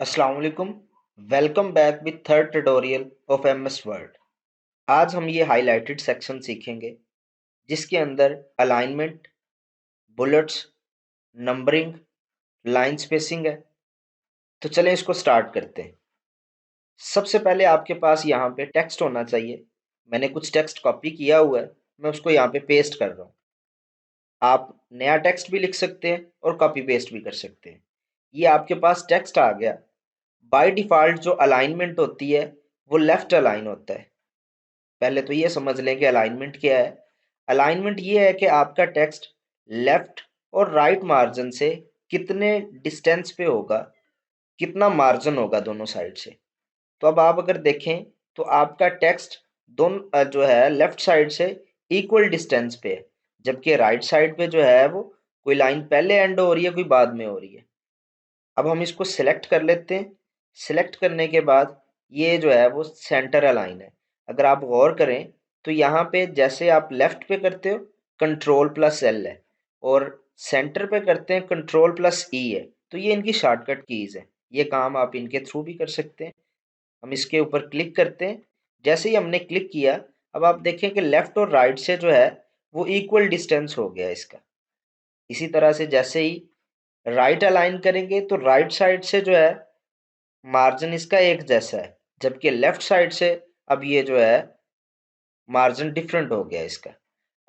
अस्सलाम वालेकुम। Welcome back with third tutorial of MS word. आज हम ये हाईलाइटेड सेक्शन सीखेंगे जिसके अंदर alignment, bullets, numbering, line spacing है। तो चलें इसको स्टार्ट करते हैं। सबसे पहले आपके पास यहाँ पे टेक्स्ट होना चाहिए। मैंने कुछ टेक्स्ट कॉपी किया हुआ है, मैं उसको यहाँ पे पेस्ट कर रहा हूँ। आप नया टेक्स्ट भी लिख सकते हैं और कॉपी पेस्ट भी कर सकते हैं। ये आपके पास टेक्स्ट आ गया। बाय डिफ़ॉल्ट जो अलाइनमेंट होती है वो लेफ्ट अलाइन होता है। पहले तो ये समझ लें कि अलाइनमेंट क्या है। अलाइनमेंट ये है कि आपका टेक्स्ट लेफ्ट और राइट मार्जिन से कितने डिस्टेंस पे होगा, कितना मार्जिन होगा दोनों साइड से। तो अब आप अगर देखें तो आपका टेक्स्ट दोनों जो है लेफ्ट साइड से इक्वल डिस्टेंस पे है, जबकि राइट साइड पे जो है वो कोई लाइन पहले एंड हो रही है, कोई बाद में हो रही है। अब हम इसको सिलेक्ट कर लेते हैं। सिलेक्ट करने के बाद ये जो है वो सेंटर अलाइन है। अगर आप गौर करें तो यहाँ पे जैसे आप लेफ्ट पे करते हो कंट्रोल प्लस एल है, और सेंटर पे करते हैं कंट्रोल प्लस ई है। तो ये इनकी शॉर्टकट कीज है, ये काम आप इनके थ्रू भी कर सकते हैं। हम इसके ऊपर क्लिक करते हैं। जैसे ही हमने क्लिक किया, अब आप देखें कि लेफ्ट और राइट से जो है वो इक्वल डिस्टेंस हो गया इसका। इसी तरह से जैसे ही राइट अलाइन करेंगे तो राइट साइड से जो है मार्जिन इसका एक जैसा है, जबकि लेफ्ट साइड से अब ये जो है मार्जिन डिफरेंट हो गया इसका।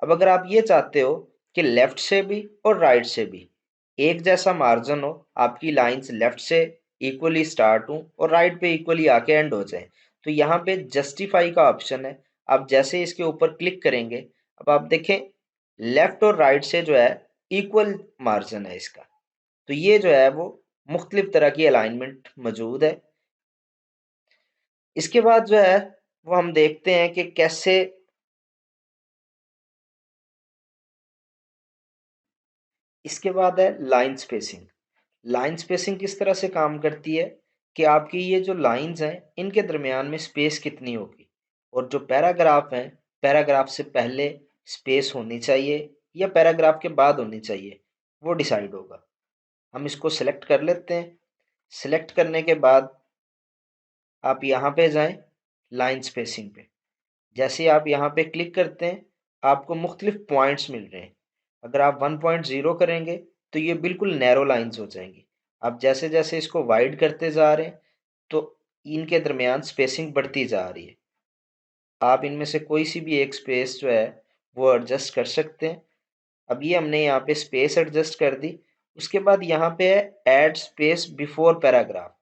अब अगर आप ये चाहते हो कि लेफ्ट से भी और राइट से भी एक जैसा मार्जिन हो, आपकी लाइंस लेफ्ट से इक्वली स्टार्ट हो और राइट पे इक्वली आके एंड हो जाए, तो यहाँ पे जस्टिफाई का ऑप्शन है। आप जैसे इसके ऊपर क्लिक करेंगे, अब आप देखें लेफ्ट और राइट से जो है इक्वल मार्जिन है इसका। तो ये जो है वो मुख्तलिफ तरह की अलाइनमेंट मौजूद है। इसके बाद जो है वो हम देखते हैं कि कैसे इसके बाद है लाइन स्पेसिंग। लाइन स्पेसिंग किस तरह से काम करती है कि आपकी ये जो लाइंस हैं इनके दरमियान में स्पेस कितनी होगी, और जो पैराग्राफ हैं पैराग्राफ से पहले स्पेस होनी चाहिए या पैराग्राफ के बाद होनी चाहिए, वो डिसाइड होगा। हम इसको सिलेक्ट कर लेते हैं। सिलेक्ट करने के बाद आप यहाँ पे जाएं लाइन स्पेसिंग पे। जैसे ही आप यहाँ पे क्लिक करते हैं, आपको मुख्तलिफ पॉइंट्स मिल रहे हैं। अगर आप 1.0 करेंगे तो ये बिल्कुल नैरो लाइंस हो जाएंगी। आप जैसे जैसे इसको वाइड करते जा रहे हैं तो इनके दरमियान स्पेसिंग बढ़ती जा रही है। आप इनमें से कोई सी भी एक स्पेस जो है वो एडजस्ट कर सकते हैं। अब ये हमने यहाँ पे स्पेस एडजस्ट कर दी। उसके बाद यहाँ पे है ऐड स्पेस बिफोर पैराग्राफ।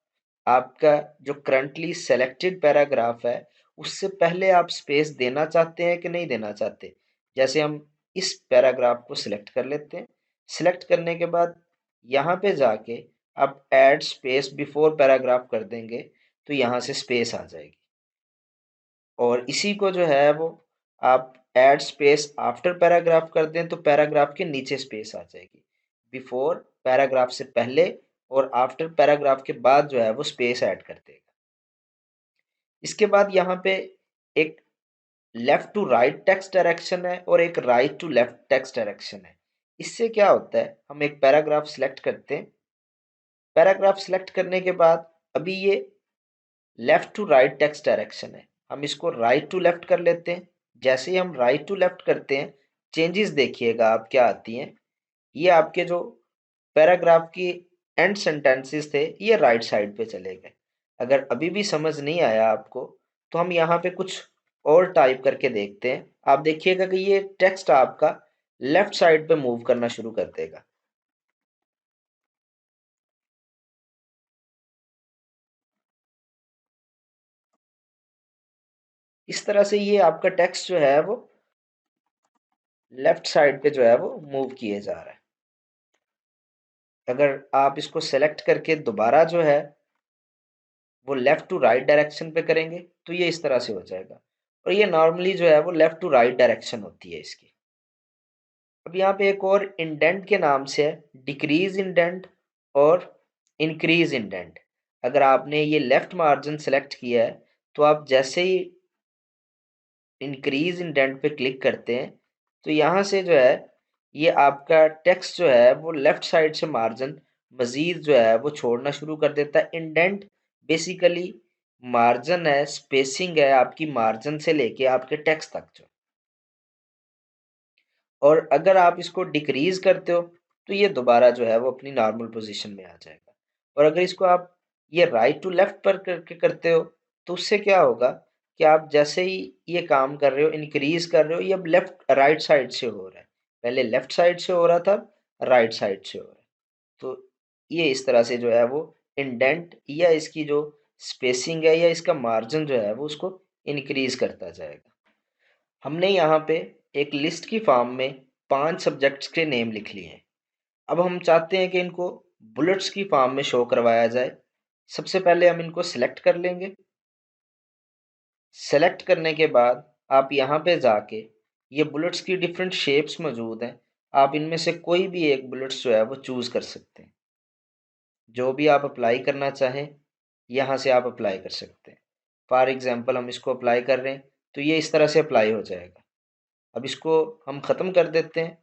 आपका जो करंटली सेलेक्टेड पैराग्राफ है उससे पहले आप स्पेस देना चाहते हैं कि नहीं देना चाहते। जैसे हम इस पैराग्राफ को सिलेक्ट कर लेते हैं। सिलेक्ट करने के बाद यहाँ पे जाके आप ऐड स्पेस बिफोर पैराग्राफ कर देंगे तो यहाँ से स्पेस आ जाएगी। और इसी को जो है वो आप ऐड स्पेस आफ्टर पैराग्राफ कर दें तो पैराग्राफ के नीचे स्पेस आ जाएगी। बिफोर पैराग्राफ से पहले और आफ्टर पैराग्राफ के बाद जो है वो स्पेस ऐड कर देगा। इसके बाद यहाँ पे एक left to right text direction है और एक right to left text direction है। इससे क्या होता है, हम एक पैराग्राफ सिलेक्ट करते हैं। पैराग्राफ सिलेक्ट करने के बाद अभी ये left to right text direction है, हम इसको राइट टू लेफ्ट कर लेते हैं। जैसे ही हम राइट टू लेफ्ट करते हैं, चेंजेस देखिएगा आप क्या आती हैं। ये आपके जो पैराग्राफ की एंड सेंटेंसेस थे ये राइट साइड पे चले गए। अगर अभी भी समझ नहीं आया आपको तो हम यहाँ पे कुछ और टाइप करके देखते हैं। आप देखिएगा कि ये टेक्स्ट आपका लेफ्ट साइड पे मूव करना शुरू कर देगा। इस तरह से ये आपका टेक्स्ट जो है वो लेफ्ट साइड पे जो है वो मूव किए जा रहा है। अगर आप इसको सेलेक्ट करके दोबारा जो है वो लेफ्ट टू राइट डायरेक्शन पे करेंगे तो ये इस तरह से हो जाएगा। और ये नॉर्मली जो है वो लेफ्ट टू राइट डायरेक्शन होती है इसकी। अब यहाँ पे एक और इंडेंट के नाम से है डिक्रीज इंडेंट और इंक्रीज इंडेंट। अगर आपने ये लेफ्ट मार्जिन सेलेक्ट किया है तो आप जैसे ही इंक्रीज इंडेंट पे क्लिक करते हैं तो यहाँ से जो है ये आपका टेक्स्ट जो है वो लेफ्ट साइड से मार्जिन मज़ीद जो है वो छोड़ना शुरू कर देता है। इंडेंट बेसिकली मार्जिन है, स्पेसिंग है आपकी मार्जिन से लेके आपके टेक्स्ट तक जो। और अगर आप इसको डिक्रीज करते हो तो ये दोबारा जो है वो अपनी नॉर्मल पोजीशन में आ जाएगा। और अगर इसको आप ये राइट टू लेफ्ट पर करके करते हो तो उससे क्या होगा कि आप जैसे ही ये काम कर रहे हो, इंक्रीज कर रहे हो, ये अब लेफ्ट राइट साइड से हो रहा है। पहले लेफ्ट साइड से हो रहा था, राइट साइड से हो रहा है। तो ये इस तरह से जो है वो इंडेंट या इसकी जो स्पेसिंग है या इसका मार्जिन जो है वो उसको इंक्रीज करता जाएगा। हमने यहाँ पे एक लिस्ट की फॉर्म में 5 सब्जेक्ट्स के नेम लिख लिए हैं। अब हम चाहते हैं कि इनको बुलेट्स की फॉर्म में शो करवाया जाए। सबसे पहले हम इनको सिलेक्ट कर लेंगे। सेलेक्ट करने के बाद आप यहाँ पे जाके ये बुलेट्स की डिफरेंट शेप्स मौजूद हैं। आप इनमें से कोई भी एक बुलेट्स जो है वो चूज़ कर सकते हैं। जो भी आप अप्लाई करना चाहें यहाँ से आप अप्लाई कर सकते हैं। फॉर एग्ज़ाम्पल हम इसको अप्लाई कर रहे हैं तो ये इस तरह से अप्लाई हो जाएगा। अब इसको हम ख़त्म कर देते हैं।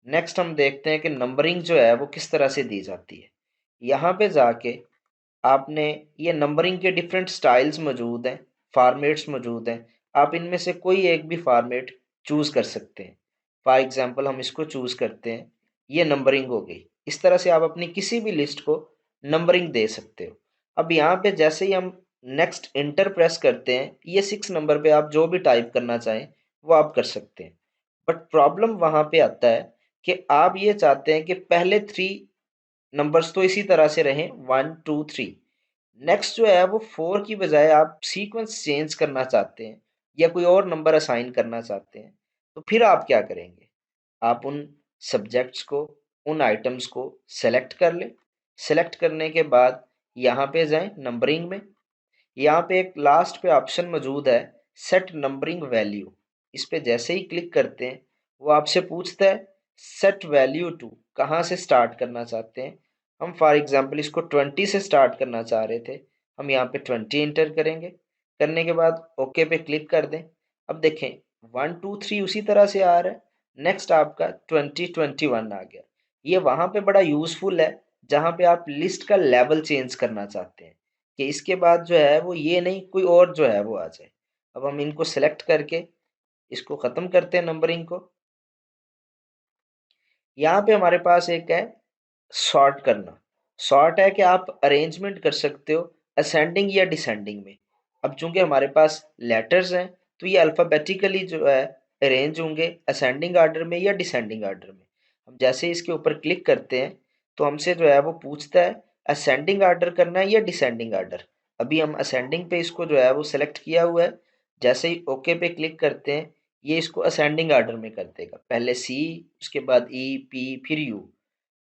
नेक्स्ट हम देखते हैं कि नंबरिंग जो है वो किस तरह से दी जाती है। यहाँ पे जाके आपने ये नंबरिंग के डिफरेंट स्टाइल्स मौजूद हैं, फॉर्मेट्स मौजूद हैं। आप इनमें से कोई एक भी फॉर्मेट चूज़ कर सकते हैं। फॉर एग्ज़ाम्पल हम इसको चूज़ करते हैं, ये नंबरिंग हो गई। इस तरह से आप अपनी किसी भी लिस्ट को नंबरिंग दे सकते हो। अब यहाँ पे जैसे ही हम नेक्स्ट इंटर प्रेस करते हैं, ये 6 नंबर पे आप जो भी टाइप करना चाहें वो आप कर सकते हैं। बट प्रॉब्लम वहाँ पे आता है कि आप ये चाहते हैं कि पहले 3 नंबर्स तो इसी तरह से रहें 1 2 3। नेक्स्ट जो है वो 4 की बजाय आप सीक्वेंस चेंज करना चाहते हैं या कोई और नंबर असाइन करना चाहते हैं। तो फिर आप क्या करेंगे? आप उन सब्जेक्ट्स को, उन आइटम्स को सेलेक्ट कर लें। सेलेक्ट करने के बाद यहाँ पे जाएं नंबरिंग में। यहाँ पे एक लास्ट पे ऑप्शन मौजूद है, सेट नंबरिंग वैल्यू। इस पे जैसे ही क्लिक करते हैं वो आपसे पूछता है सेट वैल्यू टू, कहाँ से स्टार्ट करना चाहते हैं। हम फॉर एग्जांपल इसको 20 से स्टार्ट करना चाह रहे थे। हम यहाँ पे 20 इंटर करेंगे। करने के बाद ओके पे क्लिक कर दें। अब देखें 1 2 3 उसी तरह से आ रहा है। नेक्स्ट आपका 20 21 आ गया। ये वहाँ पे बड़ा यूजफुल है जहाँ पे आप लिस्ट का लेवल चेंज करना चाहते हैं कि इसके बाद जो है वो ये नहीं कोई और जो है वो आ जाए। अब हम इनको सेलेक्ट करके इसको ख़त्म करते हैं नंबरिंग को। यहाँ पे हमारे पास एक है सॉर्ट करना। सॉर्ट है कि आप अरेंजमेंट कर सकते हो असेंडिंग या डिसेंडिंग में। अब चूंकि हमारे पास लेटर्स हैं तो ये अल्फ़ाबेटिकली जो है अरेंज होंगे असेंडिंग आर्डर में या डिसेंडिंग आर्डर में। हम जैसे ही इसके ऊपर क्लिक करते हैं तो हमसे जो है वो पूछता है असेंडिंग आर्डर करना है या डिसेंडिंग आर्डर। अभी हम असेंडिंग पे इसको जो है वो सेलेक्ट किया हुआ है। जैसे ही ओके पे क्लिक करते हैं ये इसको असेंडिंग आर्डर में कर देगा। पहले सी, उसके बाद ई, पी, फिर यू।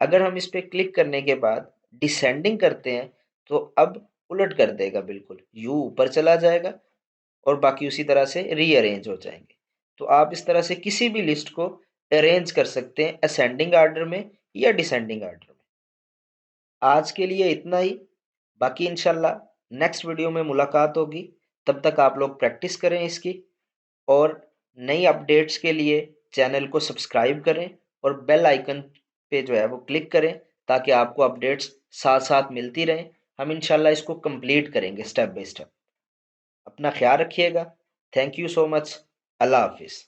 अगर हम इस पे क्लिक करने के बाद डिसेंडिंग करते हैं तो अब उलट कर देगा, बिल्कुल यू ऊपर चला जाएगा और बाकी उसी तरह से रीअरेंज हो जाएंगे। तो आप इस तरह से किसी भी लिस्ट को अरेंज कर सकते हैं असेंडिंग आर्डर में या डिसेंडिंग आर्डर में। आज के लिए इतना ही। बाकी इंशाल्लाह नेक्स्ट वीडियो में मुलाकात होगी। तब तक आप लोग प्रैक्टिस करें इसकी और नई अपडेट्स के लिए चैनल को सब्सक्राइब करें और बेल आइकन पे जो है वो क्लिक करें ताकि आपको अपडेट्स साथ साथ मिलती रहें। हम इंशाल्लाह इसको कंप्लीट करेंगे स्टेप बाय स्टेप। अपना ख्याल रखिएगा। Thank you so much. अल्लाह हाफिज़।